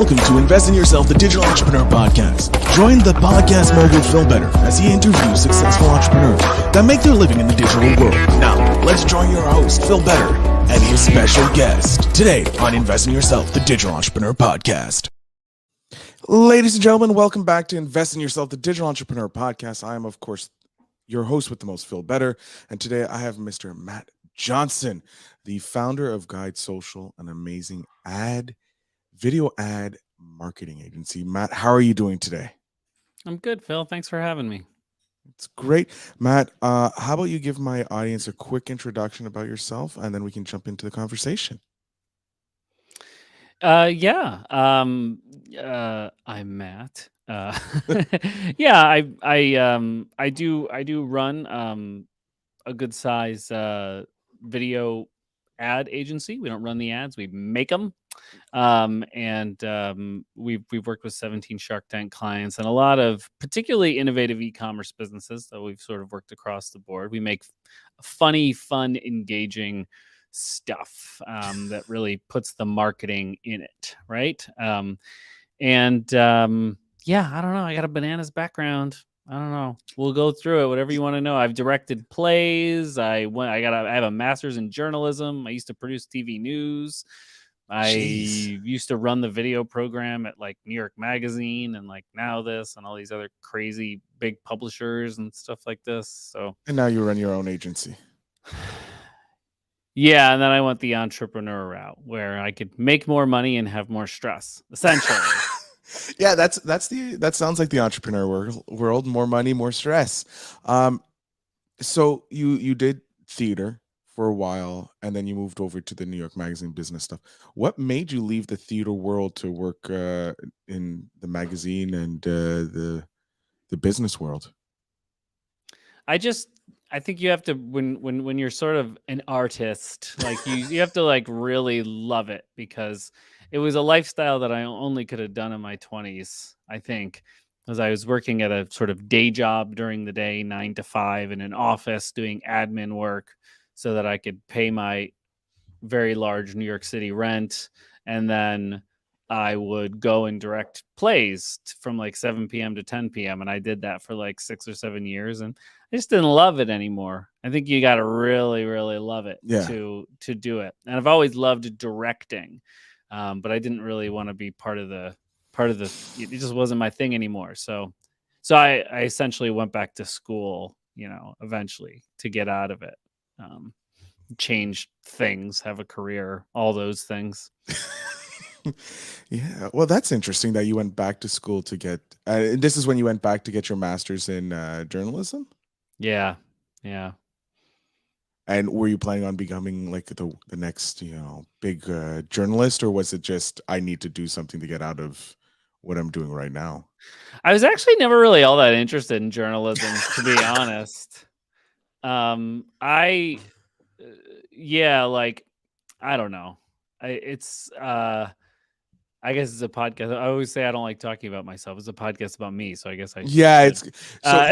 Welcome to Invest in Yourself, the Digital Entrepreneur Podcast. Join the podcast mogul Phil Better as he interviews successful entrepreneurs that make their living in the digital world. Now, let's join your host, Phil Better, and his special guest today on Invest in Yourself, the Digital Entrepreneur Podcast. Ladies and gentlemen, welcome back to Invest in Yourself, the Digital Entrepreneur Podcast. I am, of course, your host with the most, Phil Better, and today I have Mr. Matt Johnston, the founder of Guide Social, an amazing video ad marketing agency. Matt, how are you doing today? I'm good, Phil. Thanks for having me. It's great. Matt, how about you give my audience a quick introduction about yourself, and then we can jump into the conversation. I'm Matt. I do run a good size video ad agency. We don't run the ads, we make them. We've worked with 17 Shark Tank clients and a lot of particularly innovative e-commerce businesses that we've sort of worked across the board. We make funny, fun, engaging stuff that really puts the marketing in it, right? I don't know. I got a bananas background. I don't know. We'll go through it. Whatever you want to know. I've directed plays. I have a master's in journalism. I used to produce TV news. I used to run the video program at like New York Magazine and like NowThis and all these other crazy big publishers and stuff like this. And now you run your own agency. Yeah, and then I went the entrepreneur route where I could make more money and have more stress, essentially. Yeah, that sounds like the entrepreneur world. More money, more stress. So you did theater for a while, and then you moved over to the New York Magazine business stuff. What made you leave the theater world to work in the magazine and the business world? I think you have to when you're sort of an artist, like you have to like really love it, because it was a lifestyle that I only could have done in my 20s, I think, because I was working at a sort of day job during the day, 9 to 5 in an office doing admin work so that I could pay my very large New York City rent. And then I would go and direct plays from like 7 p.m. to 10 p.m. And I did that for like 6 or 7 years. And I just didn't love it anymore. I think you got to really, really love it to do it. And I've always loved directing, but I didn't really want to be part of the. It just wasn't my thing anymore. So I essentially went back to school, eventually to get out of it, change things, have a career, all those things. Yeah, well, that's interesting that you went back to school to get. This is when you went back to get your master's in journalism. Yeah. And were you planning on becoming like the next, big journalist, or was it just I need to do something to get out of what I'm doing right now? I was actually never really all that interested in journalism, to be honest. I don't know. I guess it's a podcast. I always say I don't like talking about myself. It's a podcast about me, so I guess I. Yeah, you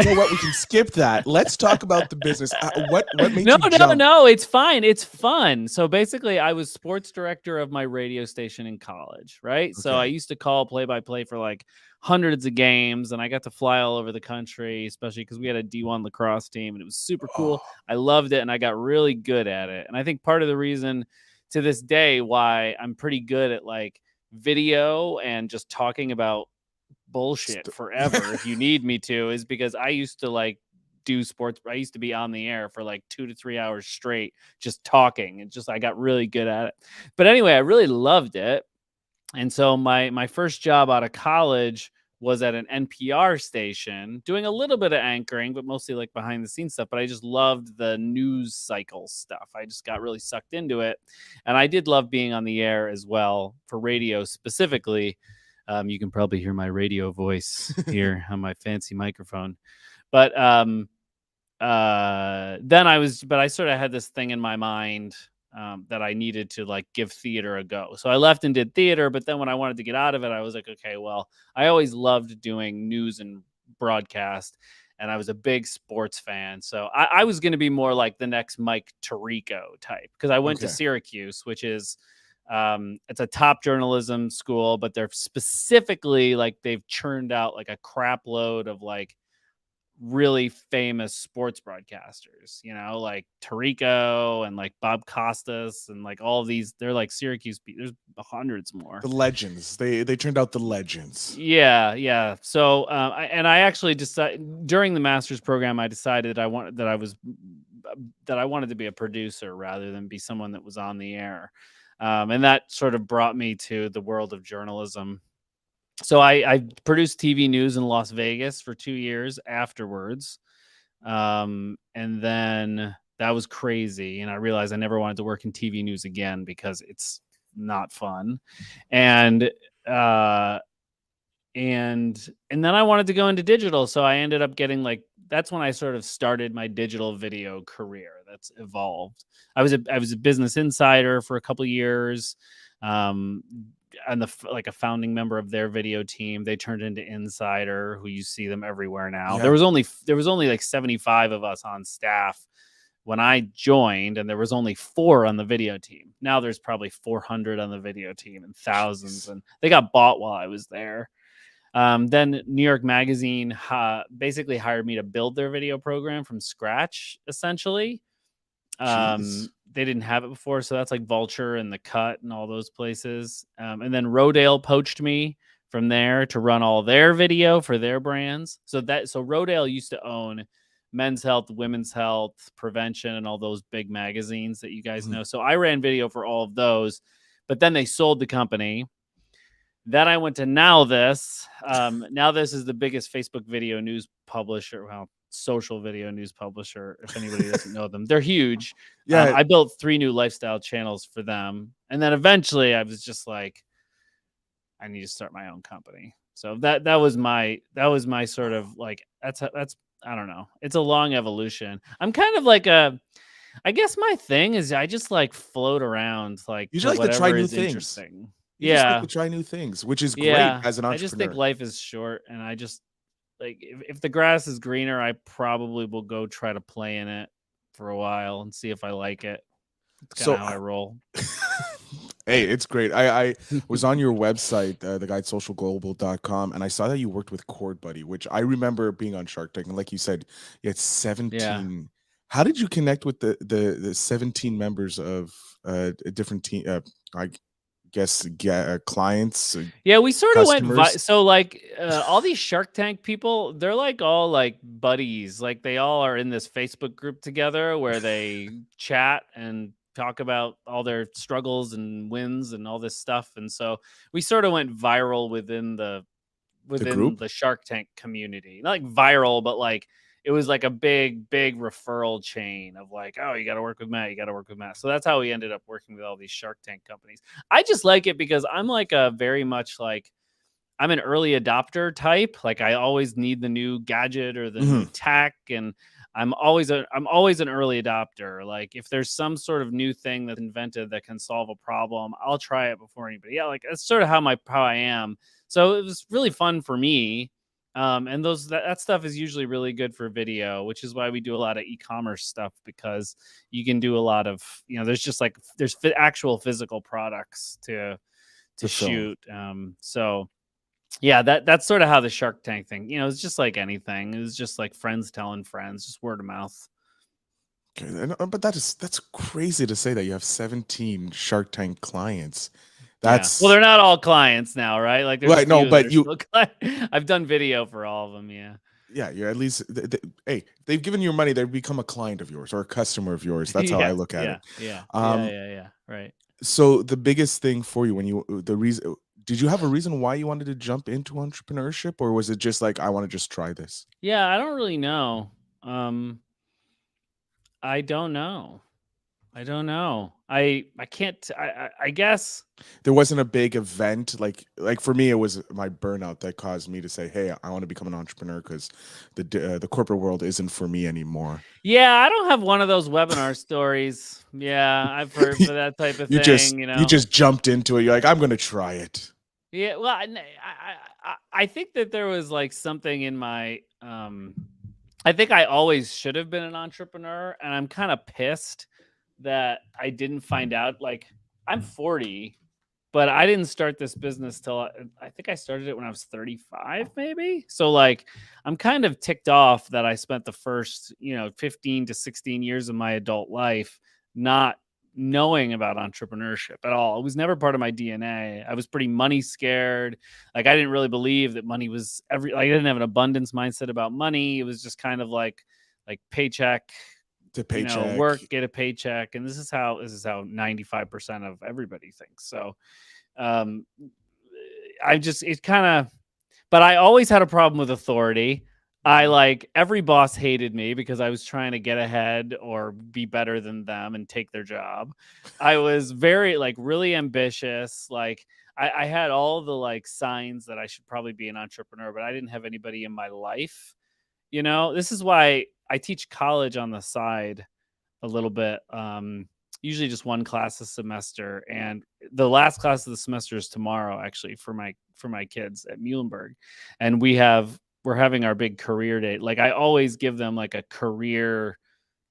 know what? We can skip that. Let's talk about the business. What made you jump? No, it's fine. It's fun. So basically, I was sports director of my radio station in college, right? Okay. So I used to call play-by-play for like hundreds of games, and I got to fly all over the country, especially because we had a D1 lacrosse team, and it was super cool. I loved it, and I got really good at it. And I think part of the reason to this day why I'm pretty good at like video and just talking about bullshit forever if you need me to is because I used to like do sports. I used to be on the air for like 2 to 3 hours straight just talking, and I got really good at it. But anyway, I really loved it. And so my first job out of college was at an NPR station doing a little bit of anchoring, but mostly like behind the scenes stuff. But I just loved the news cycle stuff. I just got really sucked into it. And I did love being on the air as well for radio specifically. You can probably hear my radio voice here on my fancy microphone. But then I sort of had this thing in my mind that I needed to like give theater a go. So I left and did theater, but then when I wanted to get out of it, I was like, okay, well, I always loved doing news and broadcast, and I was a big sports fan. So I was going to be more like the next Mike Tirico type, because I went to Syracuse, which is It's a top journalism school, but they're specifically like they've churned out like a crap load of like really famous sports broadcasters, like Tirico and like Bob Costas and like all these. They're like Syracuse. There's hundreds more. The legends. They turned out the legends. Yeah. So, I actually decided during the master's program, I decided that I wanted to be a producer rather than be someone that was on the air. And that sort of brought me to the world of journalism. So I produced TV news in Las Vegas for 2 years afterwards. And then that was crazy. And I realized I never wanted to work in TV news again because it's not fun. And then I wanted to go into digital. So I ended up getting that's when I sort of started my digital video career. That's evolved. I was a Business Insider for a couple of years. And a founding member of their video team. They turned into Insider, who you see them everywhere now. Yeah. There was only like 75 of us on staff when I joined, and there was only 4 on the video team. Now there's probably 400 on the video team and thousands. Jeez. And they got bought while I was there. Then New York Magazine basically hired me to build their video program from scratch, essentially. They didn't have it before, so that's like Vulture and The Cut and all those places. And then Rodale poached me from there to run all their video for their brands. So Rodale used to own Men's Health, Women's Health, Prevention, and all those big magazines that you guys know. So I ran video for all of those, but then they sold the company. Then I went to NowThis. NowThis is the biggest Facebook video news publisher. Well, social video news publisher, if anybody doesn't know them. They're huge. Yeah. I built 3 new lifestyle channels for them. And then eventually I was just like, I need to start my own company. So that was my sort of like, that's I don't know. It's a long evolution. I'm kind of like I guess my thing is I just like float around like you just like to try new things. Interesting. You just like to try new things, which is great as an entrepreneur. I just think life is short, and I just like if the grass is greener, I probably will go try to play in it for a while and see if I like it. That's kind of how I roll. Hey, it's great. I was on your website, the guide socialglobal.com, and I saw that you worked with Cord Buddy, which I remember being on Shark Tank. And like you said, you had 17. Yeah. How did you connect with the 17 members of a different team? I guess clients. Yeah, we sort of went so like all these Shark Tank people, they're like all like buddies. Like they all are in this Facebook group together where they chat and talk about all their struggles and wins and all this stuff. And so we sort of went viral within the Shark Tank community. Not like viral, but like it was like a big referral chain of like, oh, you got to work with Matt. You got to work with Matt. So that's how we ended up working with all these Shark Tank companies. I just like it because I'm like very much like I'm an early adopter type. Like I always need the new gadget or the new tech, and I'm always an early adopter. Like if there's some sort of new thing that's invented that can solve a problem, I'll try it before anybody. Yeah, like that's sort of how I am. So it was really fun for me. And that stuff is usually really good for video, which is why we do a lot of e-commerce stuff, because you can do a lot of, there's actual physical products to shoot. So yeah, that's sort of how the Shark Tank thing, it's just like anything. It was just like friends telling friends, just word of mouth. Okay, but that's crazy to say that you have 17 Shark Tank clients. That's well, they're not all clients now, right? Like there's right, no, but I've done video for all of them. Yeah, you're at least hey, they've given you money, they've become a client of yours or a customer of yours. That's how I look at it. Yeah, right. So the biggest thing for you did you have a reason why you wanted to jump into entrepreneurship, or was it just like I want to just try this? Yeah, I don't really know. I don't know. I can't. I guess there wasn't a big event like for me. It was my burnout that caused me to say, "Hey, I want to become an entrepreneur because the corporate world isn't for me anymore." Yeah, I don't have one of those webinar stories. Yeah, I've heard for that type of thing. You just jumped into it. You're like, "I'm going to try it." Yeah, well, I think that there was like something in my. I think I always should have been an entrepreneur, and I'm kind of pissed that I didn't find out. Like I'm 40, but I didn't start this business till I think I started it when I was 35, maybe. So like, I'm kind of ticked off that I spent the first, 15 to 16 years of my adult life not knowing about entrepreneurship at all. It was never part of my DNA. I was pretty money scared. Like I didn't really believe that money was like I didn't have an abundance mindset about money. It was just kind of like paycheck To paycheck. work, get a paycheck. And this is how 95% of everybody thinks. So um but I always had a problem with authority. I like every boss hated me because I was trying to get ahead or be better than them and take their job. I was very really ambitious. Like I had all the signs that I should probably be an entrepreneur, but I didn't have anybody in my life. This is why I teach college on the side a little bit. Usually just one class a semester, and the last class of the semester is tomorrow, actually, for my kids at Muhlenberg, and we're having our big career day. Like I always give them like a career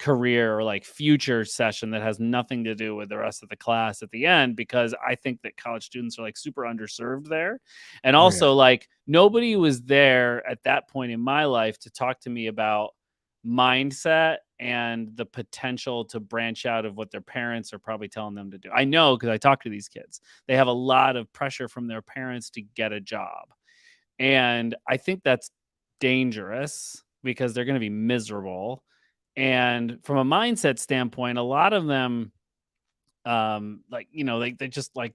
or like future session that has nothing to do with the rest of the class at the end, because I think that college students are like super underserved there. And also like nobody was there at that point in my life to talk to me about mindset and the potential to branch out of what their parents are probably telling them to do. I know because I talk to these kids. They have a lot of pressure from their parents to get a job. And I think that's dangerous because they're going to be miserable. And from a mindset standpoint, a lot of them they just like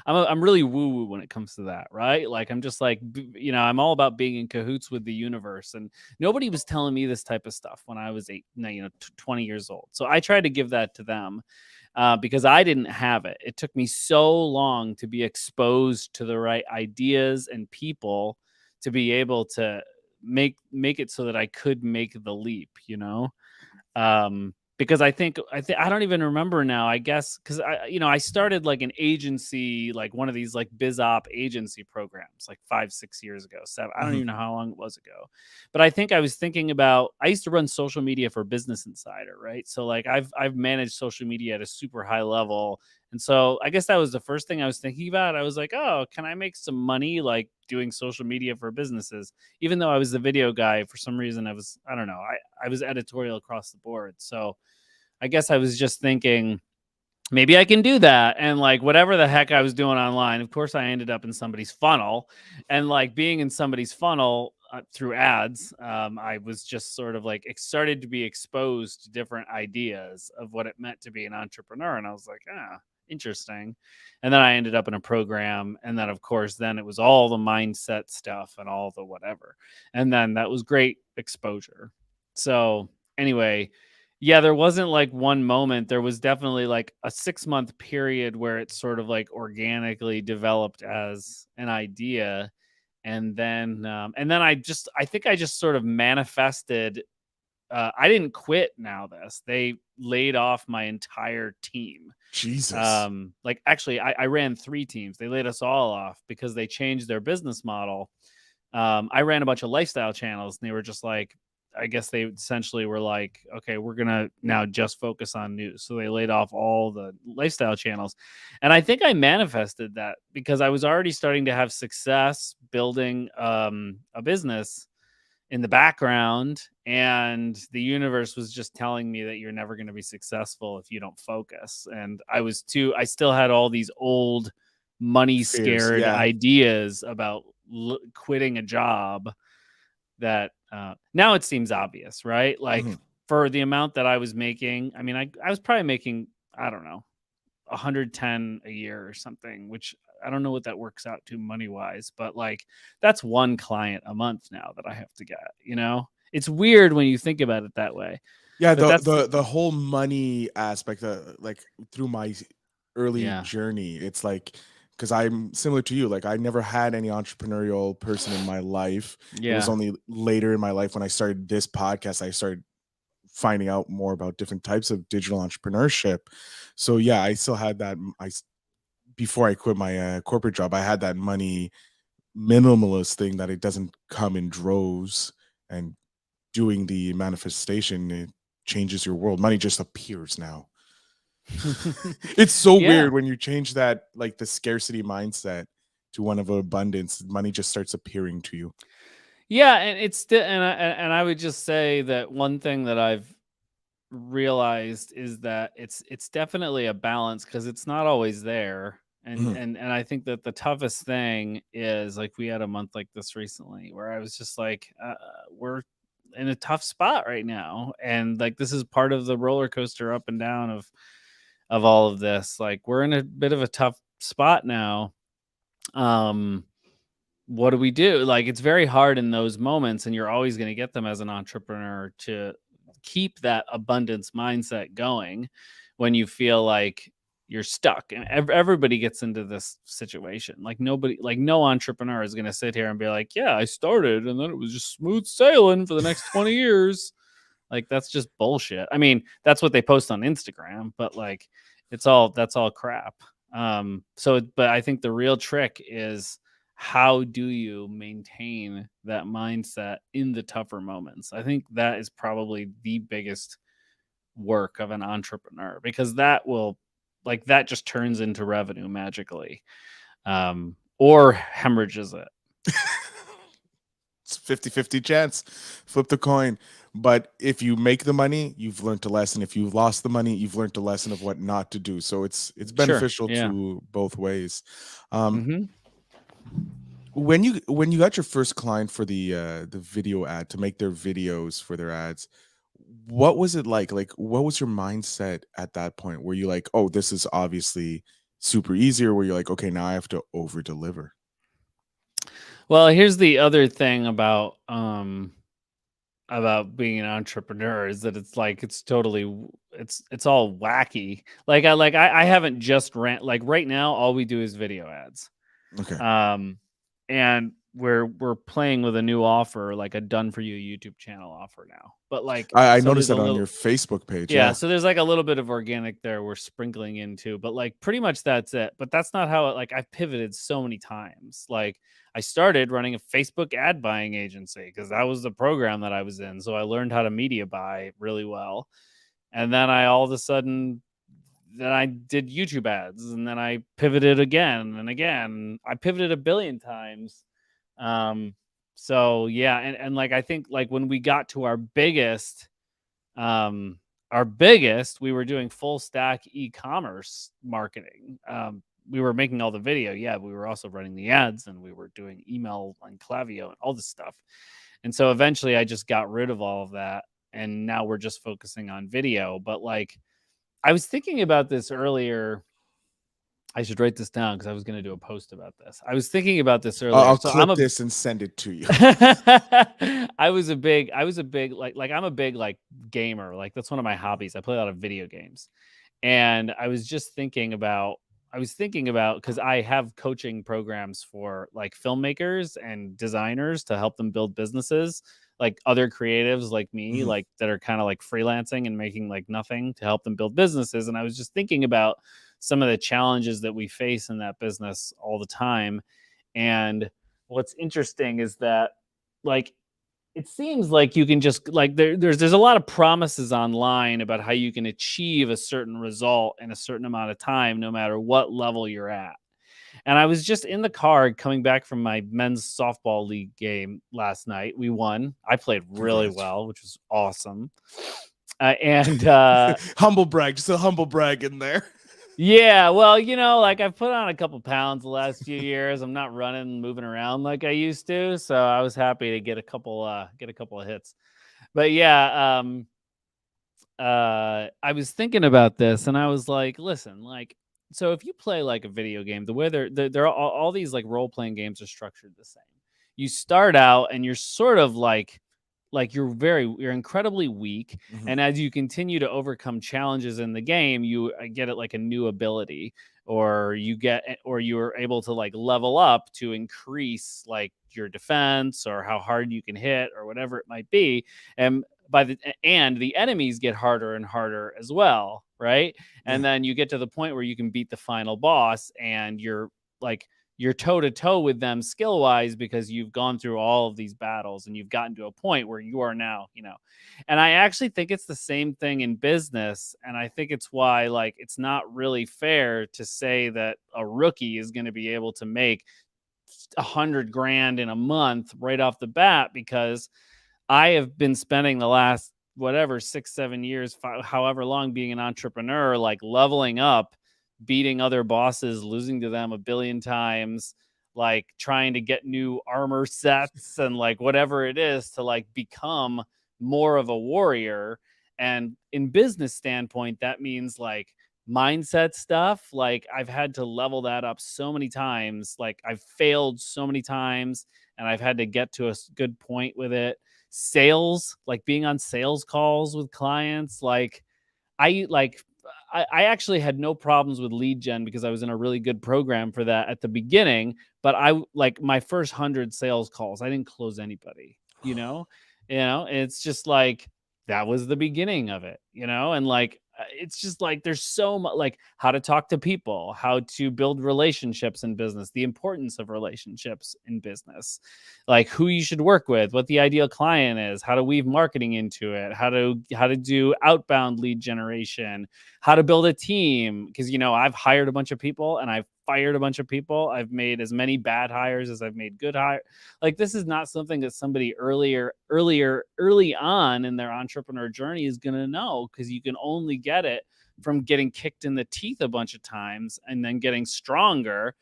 I'm really woo woo when it comes to that, right? Like I'm just like I'm all about being in cahoots with the universe, and nobody was telling me this type of stuff when I was 20 years old. So I tried to give that to them because I didn't have it. It took me so long to be exposed to the right ideas and people to be able to make it so that I could make the leap, because I don't even remember now, I guess, because I started like an agency, like one of these like biz op agency programs like 5-6 years ago. I don't even know how long it was ago, but I think I was thinking about, I used to run social media for Business Insider, right? So like I've managed social media at a super high level. And so I guess that was the first thing I was thinking about. I was like, oh, can I make some money like doing social media for businesses? Even though I was the video guy, for some reason I don't know, I was editorial across the board. So I guess I was just thinking maybe I can do that. And like whatever the heck I was doing online, of course I ended up in somebody's funnel, and like being in somebody's funnel through ads, I was just sort of like started to be exposed to different ideas of what it meant to be an entrepreneur. And I was like, interesting. And then I ended up in a program. And then of course, then it was all the mindset stuff and all the whatever. And then that was great exposure. So anyway, yeah, there wasn't like one moment. There was definitely like a 6-month period where it sort of like organically developed as an idea. And then I think I just sort of manifested. I didn't quit NowThis. They laid off my entire team. Jesus. Like actually I ran 3 teams. They laid us all off because they changed their business model. I ran a bunch of lifestyle channels, and they were just like, I guess they essentially were like, okay, we're going to now just focus on news. So they laid off all the lifestyle channels. And I think I manifested that because I was already starting to have success building a business in the background. And the universe was just telling me that you're never going to be successful if you don't focus. And I still had all these old money scared ideas about quitting a job that now it seems obvious, right? Like for the amount that I was making, I mean, I was probably making, I don't know, 110 a year or something, which I don't know what that works out to money wise, but like that's one client a month now that I have to get, it's weird when you think about it that way. Yeah. The whole money aspect, like through my early journey, it's like, because I'm similar to you. Like I never had any entrepreneurial person in my life. It was only later in my life when I started this podcast, I started finding out more about different types of digital entrepreneurship. So yeah, I still had that. Before I quit my corporate job, I had that money minimalist thing that it doesn't come in droves, and doing the manifestation, it changes your world. Money just appears now. It's so Yeah. weird when you change that, like the scarcity mindset to one of abundance. Money just starts appearing to you. Yeah, and it's still, and I would just say that one thing that I've realized is that it's definitely a balance because it's not always there. And Mhm. and I think that the toughest thing is like we had a month like this recently where I was just like, we're in a tough spot right now, and like this is part of the roller coaster up and down of all of this. Like we're in a bit of a tough spot now. Um, what do we do? Like, it's very hard in those moments, and you're always going to get them as an entrepreneur to keep that abundance mindset going when you feel like you're stuck. And everybody gets into this situation. Like, nobody, like, no entrepreneur is going to sit here and be like, yeah, I started and then it was just smooth sailing for the next 20 years. Like, that's just bullshit. I mean, that's what they post on Instagram, but like, that's all crap. But I think the real trick is, how do you maintain that mindset in the tougher moments? I think that is probably the biggest work of an entrepreneur, because that just turns into revenue magically, or hemorrhages it. It's 50-50 chance. Flip the coin. But if you make the money, you've learned a lesson. If you've lost the money, you've learned a lesson of what not to do. So it's Sure. beneficial Yeah. to both ways. Mm-hmm. When you got your first client for the video ad to make their videos for their ads, what was it like? Like, what was your mindset at that point? Were you like, oh, this is obviously super easy, or were you like, okay, now I have to over deliver? Well, here's the other thing about being an entrepreneur is that it's like it's all wacky. I haven't just ran, like, right now all we do is video ads. Okay. And we're playing with a new offer, like a done for you YouTube channel offer now. But like, I so noticed there's a that on little, your Facebook page. yeah, Yeah. so there's like a little bit of organic there we're sprinkling into, but like pretty much that's it. But that's not how like I've pivoted so many times. Like, I started running a Facebook ad buying agency because that was the program that I was in. So I learned how to media buy really well. And then I all of a sudden, then I did YouTube ads, and then I pivoted again and again. I pivoted a billion times. So yeah, and like I think like when we got to our biggest, we were doing full stack e-commerce marketing. We were making all the video. Yeah, we were also running the ads, and we were doing email and Klaviyo and all this stuff. And so eventually I just got rid of all of that, and now we're just focusing on video. But like, I was thinking about this earlier. I should write this down because I was going to do a post about this. I was thinking about this earlier. I'll So clip this and send it to you. I was a big like I'm a big like gamer. Like, that's one of my hobbies. I play a lot of video games. And I was just thinking about because I have coaching programs for like filmmakers and designers to help them build businesses, like other creatives like me, Mhm. like that are kind of like freelancing and making like nothing, to help them build businesses. And I was just thinking about some of the challenges that we face in that business all the time. And what's interesting is that, like, it seems like you can just like there's a lot of promises online about how you can achieve a certain result in a certain amount of time, no matter what level you're at. And I was just in the car coming back from my men's softball league game last night. We won. I played really Congrats. well, which was awesome. And Humble brag, just a humble brag in there. yeah, well, like, I've put on a couple pounds the last few years. I'm not running and moving around like I used to, so I was happy to get a couple of hits. But yeah, I was thinking about this, and I was like, listen, like, so if you play like a video game, the way they're all these like role playing games are structured the same. You start out and you're sort of like you're incredibly weak, Mhm. and as you continue to overcome challenges in the game, you get it like a new ability, or you're able to like level up to increase like your defense or how hard you can hit or whatever it might be. And the enemies get harder and harder as well, right? And Yeah. then you get to the point where you can beat the final boss, and you're like you're toe to toe with them skill wise because you've gone through all of these battles and you've gotten to a point where you are now, and I actually think it's the same thing in business. And I think it's why, like, it's not really fair to say that a rookie is going to be able to make $100,000 in a month right off the bat, because I have been spending the last, whatever, 6-7 years, however long, being an entrepreneur, like leveling up, beating other bosses, losing to them a billion times, like trying to get new armor sets and like whatever it is to like become more of a warrior. And in business standpoint, that means like mindset stuff. Like I've had to level that up so many times. Like I've failed so many times and I've had to get to a good point with it. Sales, like being on sales calls with clients, I actually had no problems with lead gen because I was in a really good program for that at the beginning. But I, like, my first 100 sales calls, I didn't close anybody, it's just like, that was the beginning of it, and like, it's just like, there's so much, like how to talk to people, how to build relationships in business, the importance of relationships in business, like who you should work with, what the ideal client is, how to weave marketing into it, how to do outbound lead generation, how to build a team. Because, I've hired a bunch of people and I've fired a bunch of people. I've made as many bad hires as I've made good hires. Like, this is not something that somebody early on in their entrepreneur journey is going to know, because you can only get it from getting kicked in the teeth a bunch of times and then getting stronger.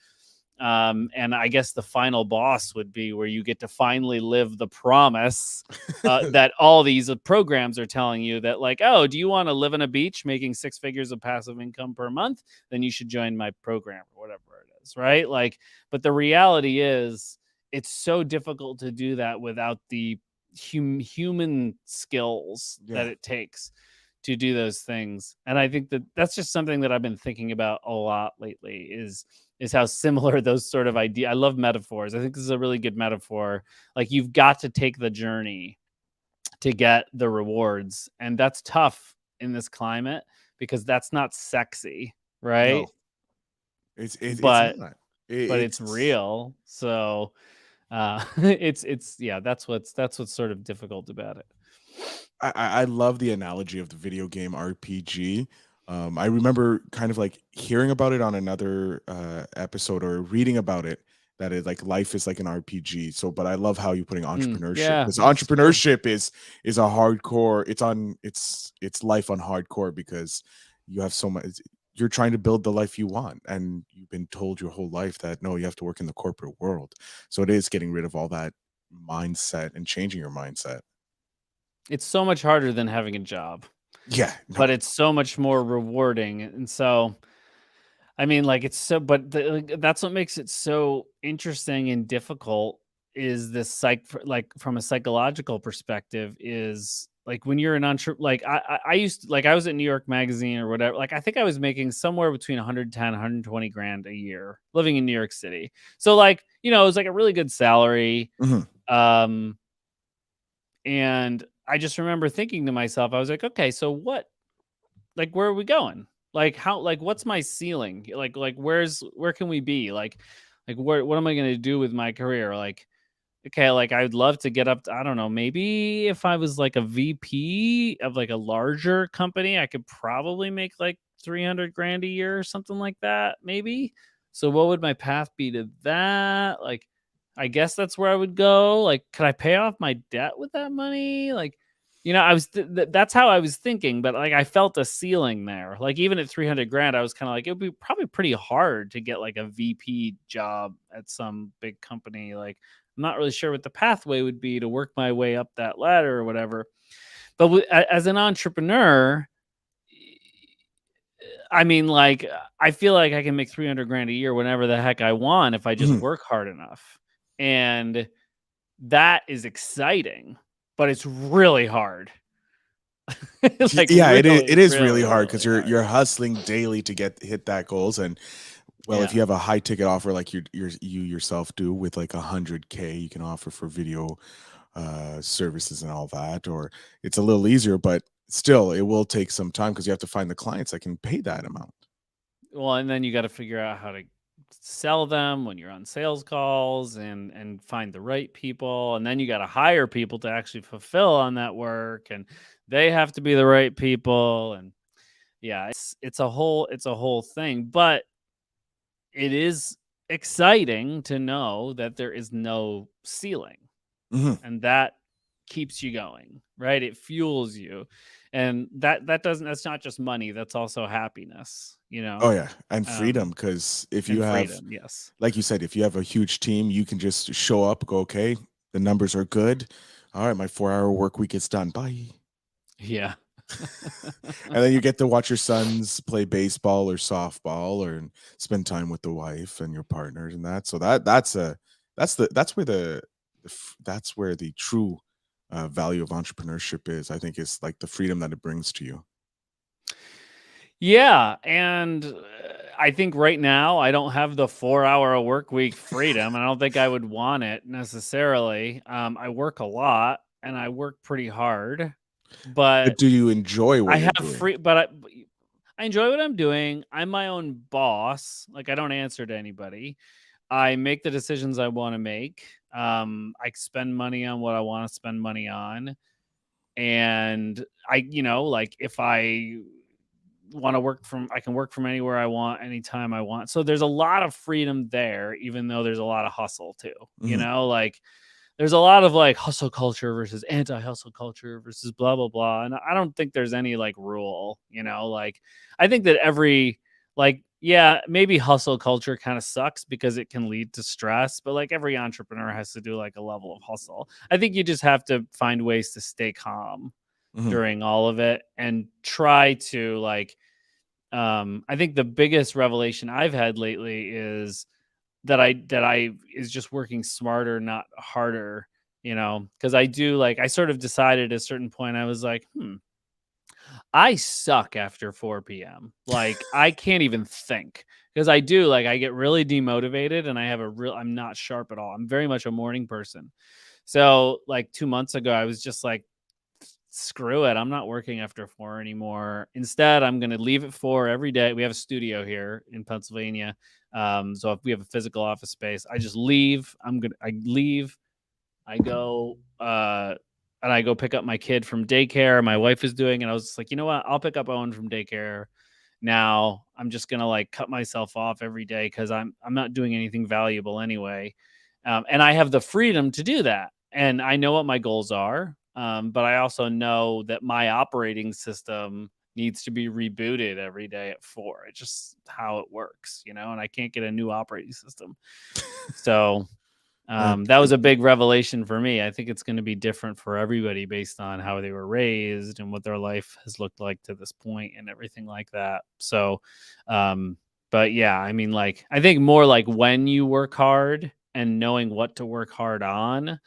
And I guess the final boss would be where you get to finally live the promise that all these programs are telling you, that like, oh, do you want to live on a beach making 6 figures of passive income per month? Then you should join my program, or whatever it is, right? Like, but the reality is, it's so difficult to do that without the human skills that it takes to do those things. And I think that that's just something that I've been thinking about a lot lately, is how similar those sort of ideas. I love metaphors. I think this is a really good metaphor. Like, you've got to take the journey to get the rewards. And that's tough in this climate because that's not sexy, right? No, it's But not. it's real. So that's what's sort of difficult about it. I love the analogy of the video game RPG. I remember kind of like hearing about it on another episode, or reading about it, that it like life is like an RPG. So, but I love how you're putting entrepreneurship, because entrepreneurship is a hardcore. It's life on hardcore, because you have so much. You're trying to build the life you want, and you've been told your whole life that no, you have to work in the corporate world. So it is getting rid of all that mindset and changing your mindset. It's so much harder than having a job. Yeah, but it's so much more rewarding. And so, I mean, like, it's so, but that's what makes it so interesting and difficult, is this like from a psychological perspective, is like when you're an like I used to, like, I was at New York Magazine or whatever. Like, I think I was making somewhere between 110, 120 grand a year living in New York City. So like, it was like a really good salary. Mm-hmm. And I just remember thinking to myself, I was like, okay, so what, like, where are we going? Like, how, like, what's my ceiling? Like, where can we be? Like, what am I going to do with my career? Like, okay, like, I'd love to get up to, I don't know, maybe if I was like a VP of like a larger company, I could probably make like 300 grand a year or something like that, maybe. So what would my path be to that? Like, I guess that's where I would go. Like, could I pay off my debt with that money? Like, I was that's how I was thinking, but like, I felt a ceiling there. Like, even at 300 grand, I was kind of like, it would be probably pretty hard to get like a VP job at some big company. Like, I'm not really sure what the pathway would be to work my way up that ladder or whatever. But as an entrepreneur, I mean, like, I feel like I can make 300 grand a year whenever the heck I want if I just work hard enough. And that is exciting, but it's really hard. Like, yeah, it is really hard, because you're hustling daily to hit that goals. And if you have a high ticket offer like you yourself do with like 100K, you can offer for video services and all that, or it's a little easier, but still it will take some time because you have to find the clients that can pay that amount. Well, and then you got to figure out how to sell them, when you're on sales calls, and find the right people, and then you got to hire people to actually fulfill on that work, and they have to be the right people, and yeah, it's a whole thing, but it is exciting to know that there is no ceiling, Mhm. and that keeps you going, right? It fuels you. And that's not just money, that's also happiness, Oh yeah, and freedom. um Because if you and have, freedom. Yes. like you said, if you have a huge team, you can just show up, go, okay, the numbers are good. All right, my 4-hour work week is done. Bye. Yeah. And then you get to watch your sons play baseball or softball, or and spend time with the wife and your partners and that. So that's where the true value of entrepreneurship is. I think is like the freedom that it brings to you. Yeah, and I think right now I don't have the 4-hour a work week freedom, and I don't think I would want it necessarily. I work a lot and I work pretty hard, But but do you enjoy I what you're have doing? free. But I enjoy what I'm doing. I'm my own boss. Like, I don't answer to anybody. I make the decisions I want to make. I spend money on what I want to spend money on, and like, if I want to I can work from anywhere I want, anytime I want. So there's a lot of freedom there, even though there's a lot of hustle too. Mhm. Like, there's a lot of like hustle culture versus anti-hustle culture versus blah blah blah, and I don't think there's any like rule. Like, I think that yeah, maybe hustle culture kind of sucks because it can lead to stress, but like every entrepreneur has to do like a level of hustle. I think you just have to find ways to stay calm Mhm. during all of it and try to like I think the biggest revelation I've had lately is that I is just working smarter, not harder, because I sort of decided at a certain point, I was like, I suck after 4 p.m. Like, I can't even think, because I get really demotivated, and I'm not sharp at all. I'm very much a morning person. So like 2 months ago, I was just like, screw it. I'm not working after 4 anymore. Instead, I'm going to leave at 4 every day. We have a studio here in Pennsylvania. So if we have a physical office space, I just leave. I leave. I go, and I go pick up my kid from daycare. My wife is doing, and I was just like, you know what? I'll pick up Owen from daycare. Now I'm just going to like cut myself off every day, because I'm not doing anything valuable anyway. And I have the freedom to do that. And I know what my goals are. But I also know that my operating system needs to be rebooted every day at 4. It's just how it works, and I can't get a new operating system. So Uh, that was a big revelation for me. I think it's going to be different for everybody based on how they were raised and what their life has looked like to this point and everything like that. So, but yeah, I mean, like, I think more like when you work hard and knowing what to work hard on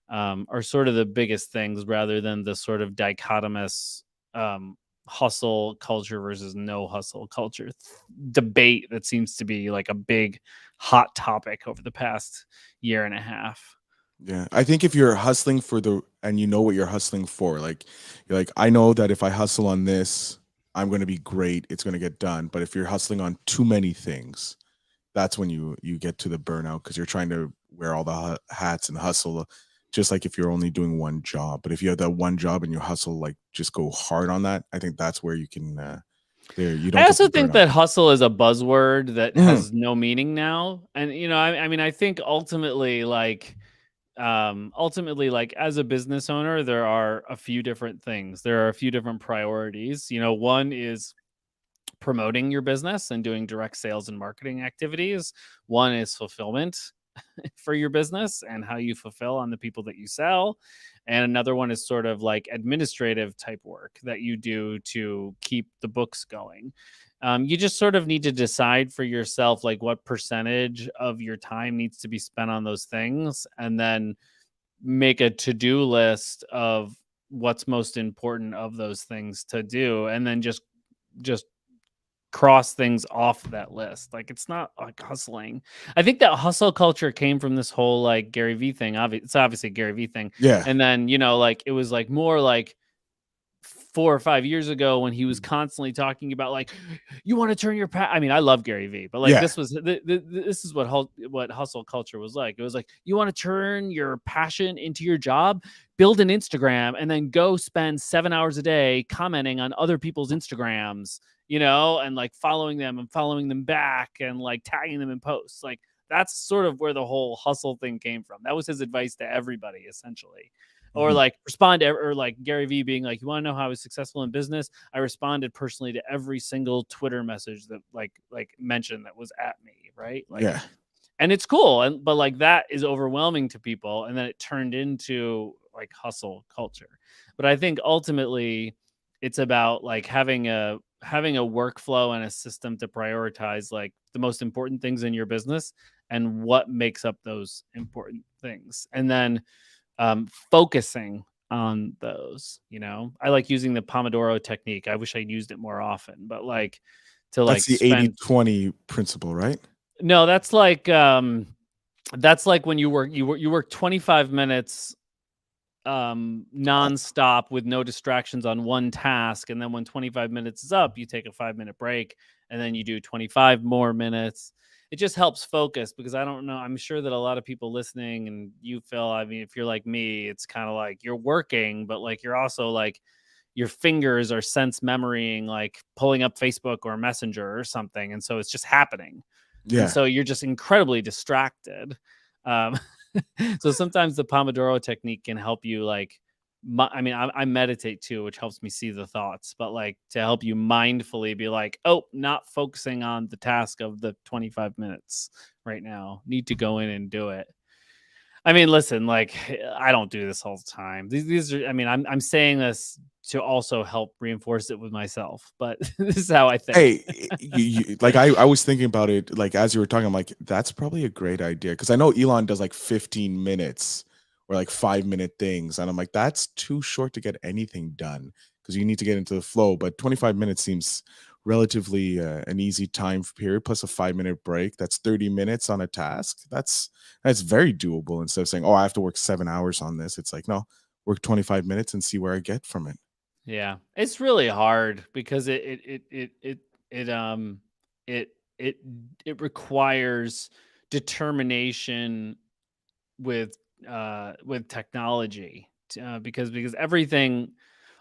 are sort of the biggest things, rather than the sort of dichotomous um, hustle culture versus no hustle culture debate that seems to be like a big hot topic over the past year and a half. Yeah, I think if you're hustling for and you know what you're hustling for, like you're like, I know that if I hustle on this, I'm going to be great. It's going to get done. But if you're hustling on too many things, that's when you get to the burnout, because you're trying to wear all the hats and hustle, just like if you're only doing one job. But if you have that one job and you hustle, like just go hard on that, I think that's where you can there you I don't get the also think burnout. that hustle is a buzzword that Mhm. has no meaning now. And, I mean, I think ultimately, like, as a business owner, there are a few different things. There are a few different priorities. One is promoting your business and doing direct sales and marketing activities. One is fulfillment for your business and how you fulfill on the people that you sell. And another one is sort of like administrative type work that you do to keep the books going. You just sort of need to decide for yourself, like, what percentage of your time needs to be spent on those things, and then make a to-do list of what's most important of those things to do, and then just cross things off that list. Like, it's not like hustling. I think that hustle culture came from this whole like Gary V thing. It's obviously a Gary V thing. Yeah. And then, like, it was like more like 4 or 5 years ago when he was constantly talking about like, you want to turn your I mean, I love Gary Vee, but like Yeah. this is what hustle culture was like. It was like, you want to turn your passion into your job, build an Instagram, and then go spend 7 hours a day commenting on other people's Instagrams, and like following them and following them back and like tagging them in posts. Like that's sort of where the whole hustle thing came from. That was his advice to everybody, essentially. Or like respond to, or like Gary Vee being like, you want to know how I was successful in business? I responded personally to every single Twitter message that like mentioned that was at me, right? Like, Yeah. and it's cool, but like that is overwhelming to people, and then it turned into like hustle culture. But I think ultimately it's about like having a workflow and a system to prioritize like the most important things in your business and what makes up those important things, and then focusing on those. I like using the Pomodoro technique. I wish I'd used it more often, but like to That's like the spend 80-20 principle, right? no, that's like when you work 25 minutes nonstop with no distractions on one task, and then when 25 minutes is up, you take a 5-minute break, and then you do 25 more minutes. It just helps focus, because I don't know, I'm sure that a lot of people listening, and you, Phil, I mean, if you're like me, it's kind of like you're working, but like you're also like your fingers are sense memorying, like pulling up Facebook or Messenger or something, and so it's just happening. And Yeah. so you're just incredibly distracted. Um, so sometimes the Pomodoro technique can help you like, I meditate too, which helps me see the thoughts, but like to help you mindfully be like, oh, not focusing on the task of the 25 minutes right now. Need to go in and do it. I mean, listen, like I don't do this all the time. These are, I mean, I'm saying this to also help reinforce it with myself, but this is how I think. Hey, like I was thinking about it, like as you were talking, I'm like, that's probably a great idea, because I know Elon does like 15 minutes or like 5-minute things, and I'm like, that's too short to get anything done, because you need to get into the flow. But 25 minutes seems relatively an easy time period, plus a 5-minute break. That's 30 minutes on a task. That's very doable. Instead of saying, oh, I have to work 7 hours on this, it's like, no, work 25 minutes and see where I get from it. Yeah, it's really hard because it um it it it requires determination with technology, because everything,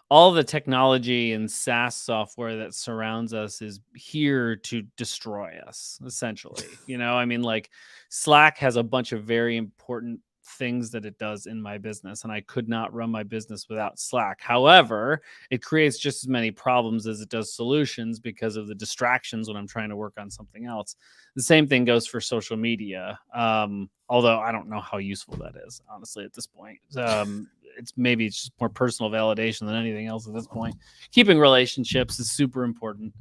all the technology and SaaS software that surrounds us is here to destroy us, essentially. I mean, like Slack has a bunch of very important things that it does in my business, and I could not run my business without Slack. However, it creates just as many problems as it does solutions because of the distractions when I'm trying to work on something else. The same thing goes for social media. Although I don't know how useful that is, honestly, at this point. It's just more personal validation than anything else at this point. Keeping relationships is super important.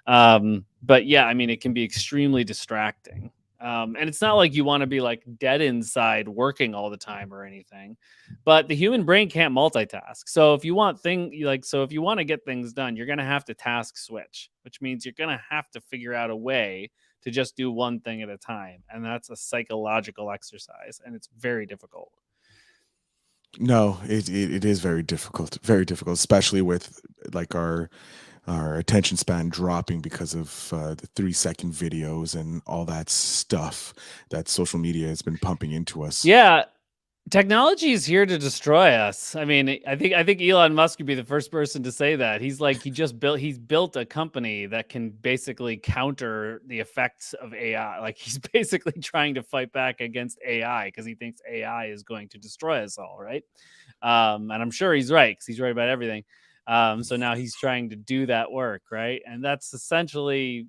But yeah, I mean, it can be extremely distracting. And it's not like you want to be like dead inside working all the time or anything, but the human brain can't multitask. So if you want to get things done, you're going to have to task switch, which means you're going to have to figure out a way to just do one thing at a time. And that's a psychological exercise, and it's very difficult. No, it is very difficult, especially with like our attention span dropping because of the 3-second videos and all that stuff that social media has been pumping into us. Yeah. Technology is here to destroy us. I mean, I think Elon Musk would be the first person to say that. He's built a company that can basically counter the effects of AI. Like he's basically trying to fight back against AI because he thinks AI is going to destroy us all, right? And I'm sure he's right, because he's right about everything. So now he's trying to do that work, right? And that's essentially,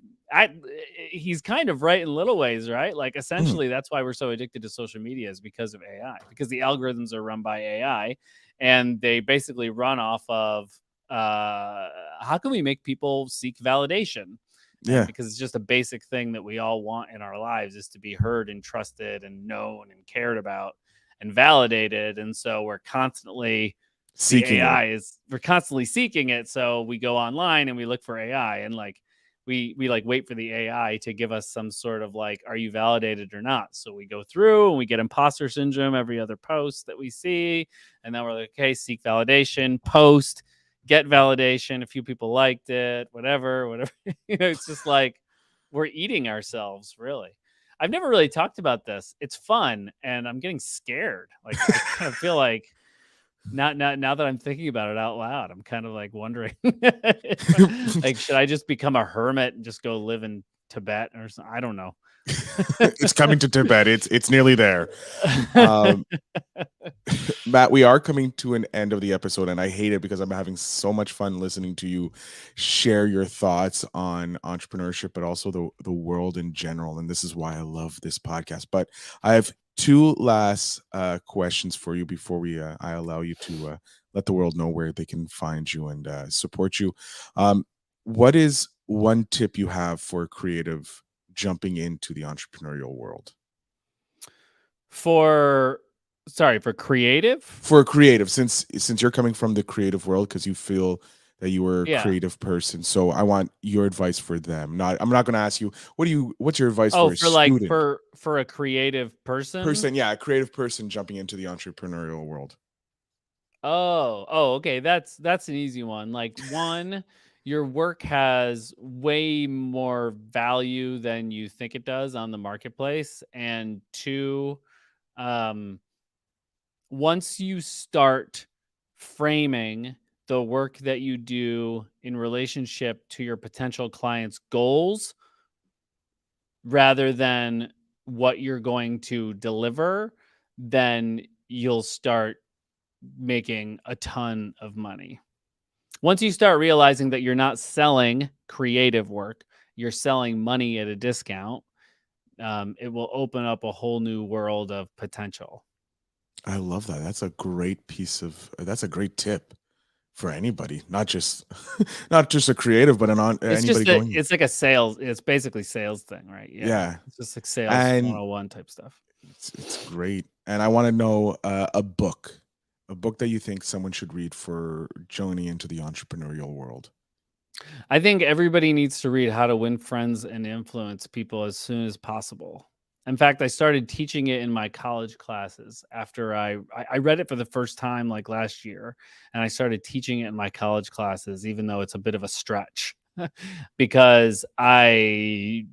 he's kind of right in little ways, right? Like essentially, that's why we're so addicted to social media, is because of AI, because the algorithms are run by AI, and they basically run off of how can we make people seek validation? Yeah, because it's just a basic thing that we all want in our lives, is to be heard and trusted and known and cared about and validated. And so we're constantly we're constantly seeking it. So we go online and we look for AI, and like we like wait for the AI to give us some sort of like, are you validated or not? So we go through and we get imposter syndrome every other post that we see, and then we're like, okay, seek validation, post, get validation. A few people liked it, whatever. It's just like we're eating ourselves, really. I've never really talked about this. It's fun, and I'm getting scared. Like I kind of feel like now that I'm thinking about it out loud, I'm kind of like wondering, like, should I just become a hermit and just go live in Tibet or something? I don't know. It's coming to Tibet. It's nearly there. Matt, we are coming to an end of the episode, and I hate it because I'm having so much fun listening to you share your thoughts on entrepreneurship, but also the world in general. And this is why I love this podcast. But I have two last questions for you before I allow you to let the world know where they can find you and support you. What is one tip you have for a creative jumping into the entrepreneurial world? For creative? For a creative, since you're coming from the creative world, because you feel that you were a Yeah. creative person, so I want your advice for them. I'm not going to ask you what's your advice Oh, for a for like student for a creative person? yeah, a creative person jumping into the entrepreneurial world. Oh, okay. That's an easy one. Like one, your work has way more value than you think it does on the marketplace. And two, um, once you start framing the work that you do in relationship to your potential clients' goals rather than what you're going to deliver, then you'll start making a ton of money. Once you start realizing that you're not selling creative work, you're selling money at a discount, it will open up a whole new world of potential. I love that. That's a great tip for anybody, not just not just a creative, but It's anybody just going. it's like a sales. It's basically sales thing, right? Yeah, It's just like sales and 101 type stuff. it's great. And I want to know a book that you think someone should read for joining into the entrepreneurial world. I think everybody needs to read How to Win Friends and Influence People as soon as possible. In fact, I started teaching it in my college classes after I read it for the first time like last year, and I started teaching it in my college classes, even though it's a bit of a stretch because I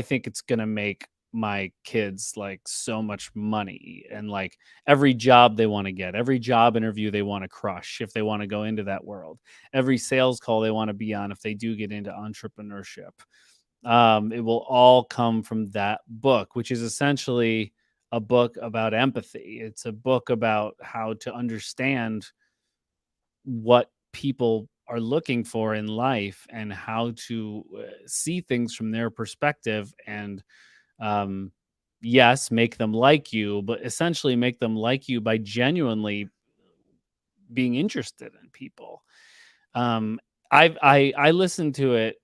think it's gonna make my kids like so much money and like every job they want to get, every job interview they want to crush if they want to go into that world, every sales call they want to be on if they do get into entrepreneurship. It will all come from that book, which is essentially a book about empathy. It's a book about how to understand what people are looking for in life and how to see things from their perspective and um, yes, make them like you, but essentially make them like you by genuinely being interested in people. Um, I listen to it.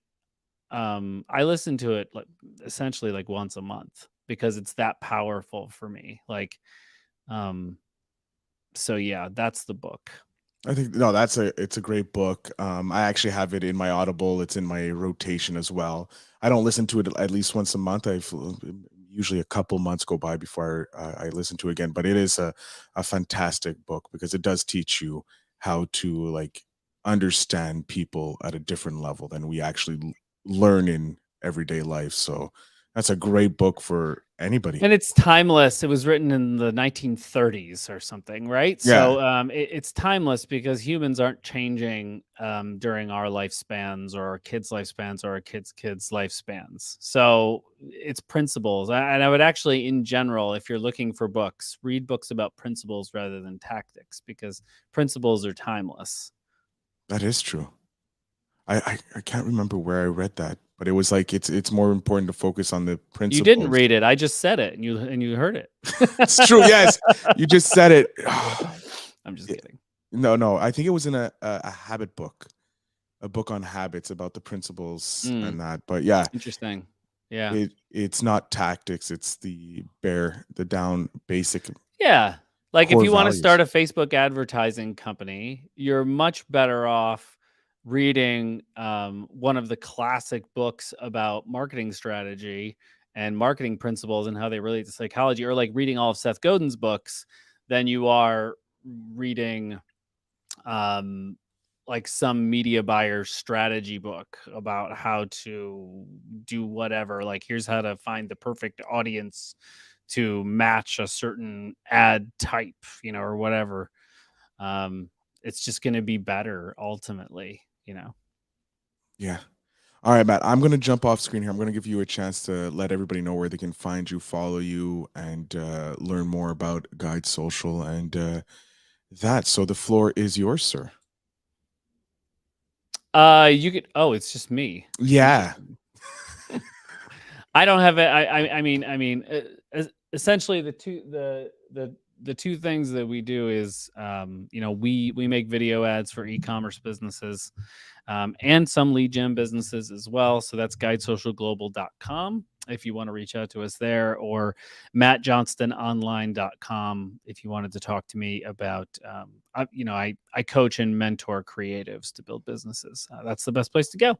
I listen to it like essentially like once a month because it's that powerful for me. Like, um, so yeah, that's the book. I think no, it's a great book. I actually have it in my Audible. It's in my rotation as well. I don't listen to it at least once a month. I've usually a couple months go by before I listen to it again. But it is a fantastic book because it does teach you how to like understand people at a different level than we actually learn in everyday life. So that's a great book for anybody. And it's timeless. It was written in the 1930s or something, right? Yeah, So it's timeless because humans aren't changing during our lifespans or our kids' lifespans or our kids' lifespans. So it's principles. And I would actually, in general, if you're looking for books, read books about principles rather than tactics because principles are timeless. that is true. I can't remember where I read that, but it was like it's more important to focus on the You didn't principles. read it. I just said it and you heard it. It's true. Yes, you just said it. I'm just Yeah, kidding. no. I think it was in a habit book, a book on habits about the principles and that. But yeah, Interesting. Yeah. it's not tactics. It's the down basic Yeah. Like if core you want to values. start a Facebook advertising company, you're much better off reading one of the classic books about marketing strategy and marketing principles and how they relate to psychology, or like reading all of Seth Godin's books than you are reading like some media buyer strategy book about how to do whatever. Like, here's how to find the perfect audience to match a certain ad type, or whatever. It's just going to be better ultimately, Yeah. All right, Matt, I'm going to jump off screen here. I'm going to give you a chance to let everybody know where they can find you, follow you, and learn more about Guide Social and that. So the floor is yours, sir. You could, it's just me. Yeah. I don't have it. I mean, essentially the two things that we do is, we make video ads for e-commerce businesses, and some lead gen businesses as well. So that's guidesocialglobal.com if you want to reach out to us there, or mattjohnstononline.com if you wanted to talk to me about, I coach and mentor creatives to build businesses. That's the best place to go.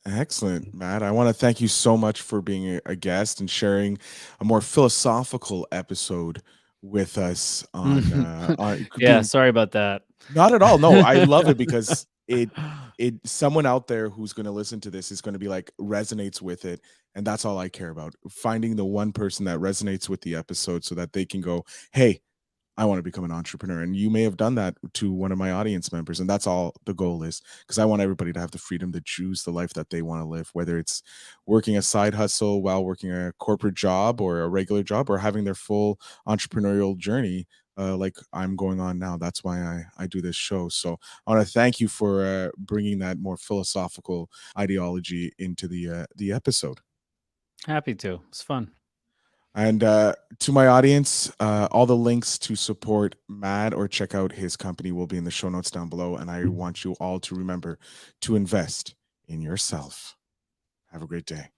Excellent, Matt. I want to thank you so much for being a guest and sharing a more philosophical episode with us on yeah, sorry about that. Not at all. No, I love it because it someone out there who's going to listen to this is going to be like resonates with it, and that's all I care about. Finding the one person that resonates with the episode so that they can go, "Hey, I want to become an entrepreneur." And you may have done that to one of my audience members. And that's all the goal is, because I want everybody to have the freedom to choose the life that they want to live, whether it's working a side hustle while working a corporate job or a regular job, or having their full entrepreneurial journey like I'm going on now. That's why I do this show. So I want to thank you for bringing that more philosophical ideology into the episode. Happy to. It's fun. And to my audience, all the links to support Matt or check out his company will be in the show notes down below. And I want you all to remember to invest in yourself. Have a great day.